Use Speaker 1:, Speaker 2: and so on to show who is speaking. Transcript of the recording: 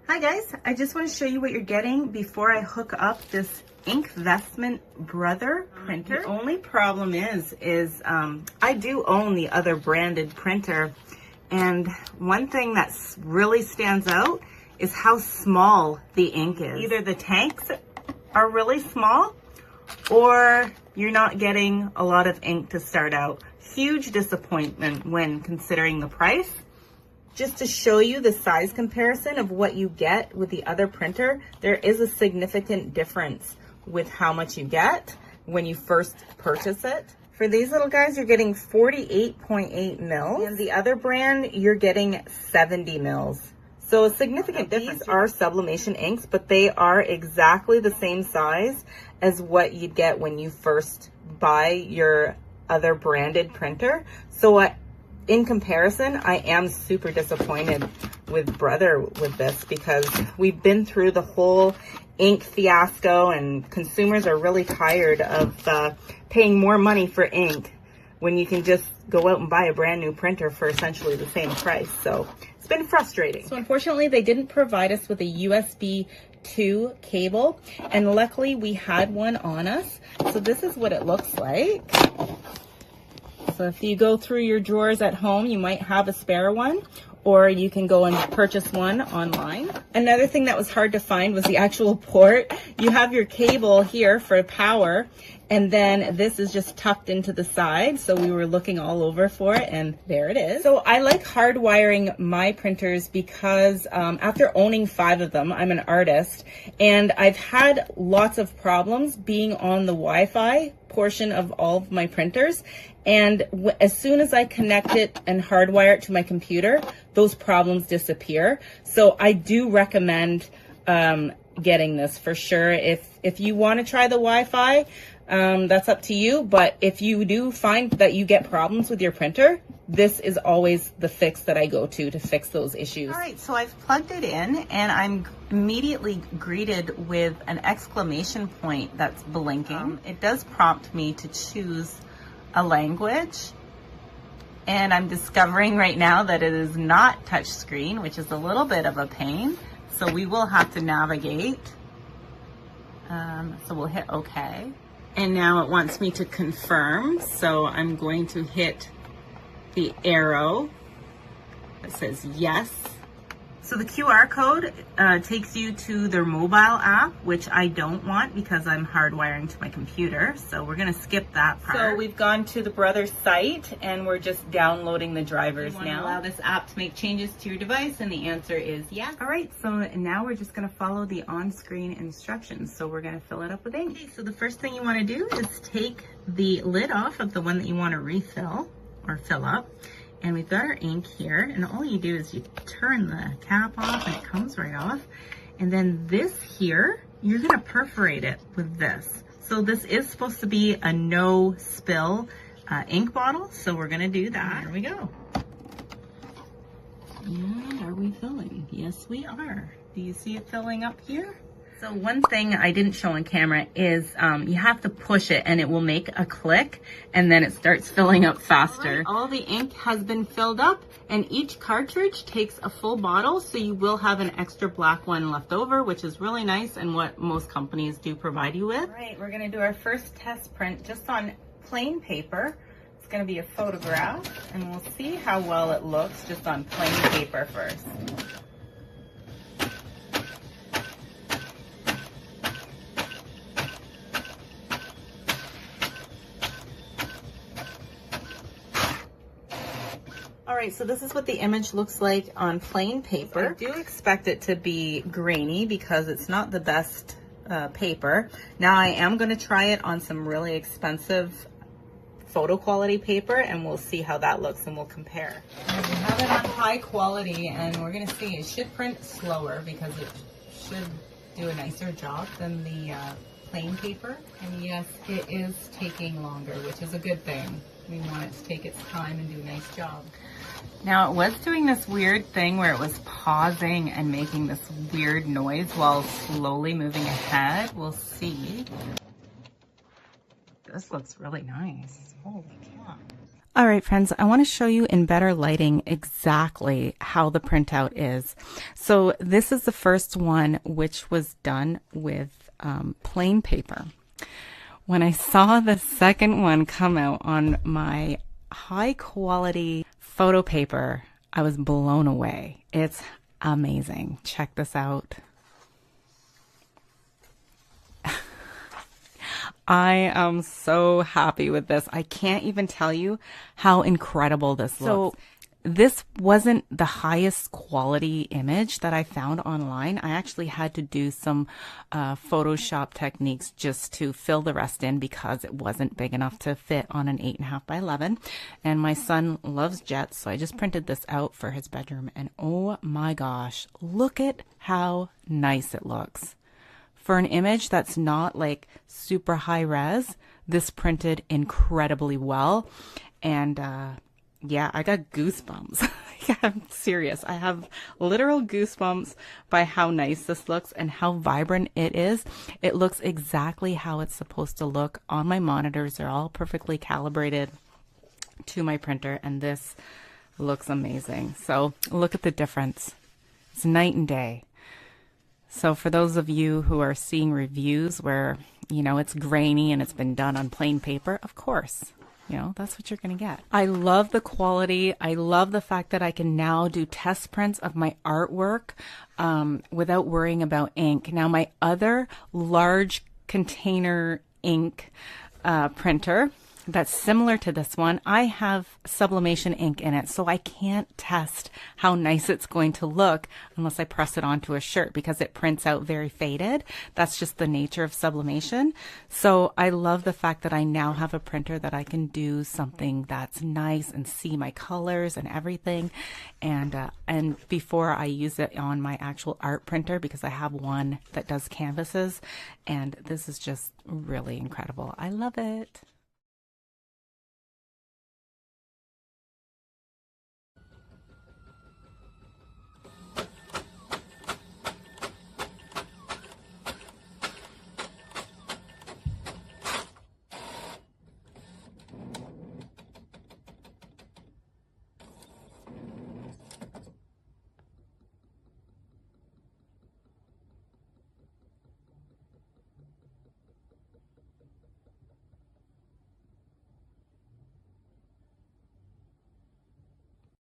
Speaker 1: Hi guys, I just want to show you what you're getting before I hook up this INKvestment Brother printer. The only problem is I do own the other branded printer, and one thing that really stands out is how small the ink is. Either the tanks are really small or you're not getting a lot of ink to start out. Huge disappointment when considering the price. Just to show you the size comparison of what you get with the other printer, there is a significant difference with how much you get when you first purchase it. For these little guys, you're getting 48.8 mils, and the other brand, you're getting 70 mils. So a significant difference. These are sublimation inks, but they are exactly the same size as what you'd get when you first buy your other branded printer. So in comparison, I am super disappointed with Brother with this, because we've been through the whole ink fiasco and consumers are really tired of paying more money for ink when you can just go out and buy a brand new printer for essentially the same price. So it's been frustrating. So unfortunately, they didn't provide us with a USB 2 cable, and luckily we had one on us. So this is what it looks like. So if you go through your drawers at home, you might have a spare one, or you can go and purchase one online. Another thing that was hard to find was the actual port. You have your cable here for power, and then this is just tucked into the side. So we were looking all over for it, and there it is. So I like hardwiring my printers because after owning 5 of them, I'm an artist, and I've had lots of problems being on the Wi-Fi portion of all of my printers. And as soon as I connect it and hardwire it to my computer, those problems disappear. So I do recommend getting this for sure. If you want to try the Wi-Fi, that's up to you. But if you do find that you get problems with your printer, this is always the fix that I go to fix those issues. All right, so I've plugged it in, and I'm immediately greeted with an exclamation point that's blinking. It does prompt me to choose a language, and I'm discovering right now that it is not touchscreen, which is a little bit of a pain. So we will have to navigate. So we'll hit OK. And now it wants me to confirm. So I'm going to hit the arrow that says yes. So the QR code takes you to their mobile app, which I don't want because I'm hardwiring to my computer. So we're gonna skip that part. So we've gone to the Brother site, and we're just downloading the drivers now. Do you want to allow this app to make changes to your device? And the answer is yes. All right, so now we're just gonna follow the on-screen instructions. So we're gonna fill it up with ink. Okay, so the first thing you wanna do is take the lid off of the one that you wanna refill or fill up. And we've got our ink here, and all you do is you turn the cap off and it comes right off. And then this here, you're gonna perforate it with this. So this is supposed to be a no spill ink bottle. So we're gonna do that. Here we go. And are we filling? Yes, we are. Do you see it filling up here? So one thing I didn't show on camera is you have to push it and it will make a click, and then it starts filling up faster. All the ink has been filled up, and each cartridge takes a full bottle, so you will have an extra black one left over, which is really nice and what most companies do provide you with. All right, we're gonna do our first test print just on plain paper. It's gonna be a photograph, and we'll see how well it looks just on plain paper first. All right, so this is what the image looks like on plain paper. I do expect it to be grainy because it's not the best paper. Now I am going to try it on some really expensive photo quality paper, and we'll see how that looks and we'll compare. And we have it on high quality, and we're going to see it should print slower because it should do a nicer job than the plain paper. And yes, it is taking longer, which is a good thing. We want it to take its time and do a nice job. Now it was doing this weird thing where it was pausing and making this weird noise while slowly moving ahead. We'll see. This looks really nice. Holy cow. All right, friends, I want to show you in better lighting exactly how the printout is. So this is the first one, which was done with plain paper. When I saw the second one come out on my high quality photo paper, I was blown away. It's amazing. Check this out. I am so happy with this. I can't even tell you how incredible this looks. So this wasn't the highest quality image that I found online. I actually had to do some Photoshop techniques just to fill the rest in because it wasn't big enough to fit on an 8.5 by 11. And my son loves jets, so I just printed this out for his bedroom. And oh my gosh, look at how nice it looks. For an image that's not like super high res, this printed incredibly well. And yeah, I got goosebumps. I'm serious. I have literal goosebumps by how nice this looks and how vibrant it is. It looks exactly how it's supposed to look on my monitors. They're all perfectly calibrated to my printer, and this looks amazing. So look at the difference. It's night and day. So for those of you who are seeing reviews where, you know, it's grainy and it's been done on plain paper, of course, you know, that's what you're going to get. I love the quality. I love the fact that I can now do test prints of my artwork without worrying about ink. Now, my other large container ink printer that's similar to this one, I have sublimation ink in it, so I can't test how nice it's going to look unless I press it onto a shirt because it prints out very faded. That's just the nature of sublimation. So I love the fact that I now have a printer that I can do something that's nice and see my colors and everything. And before I use it on my actual art printer because I have one that does canvases, and this is just really incredible. I love it.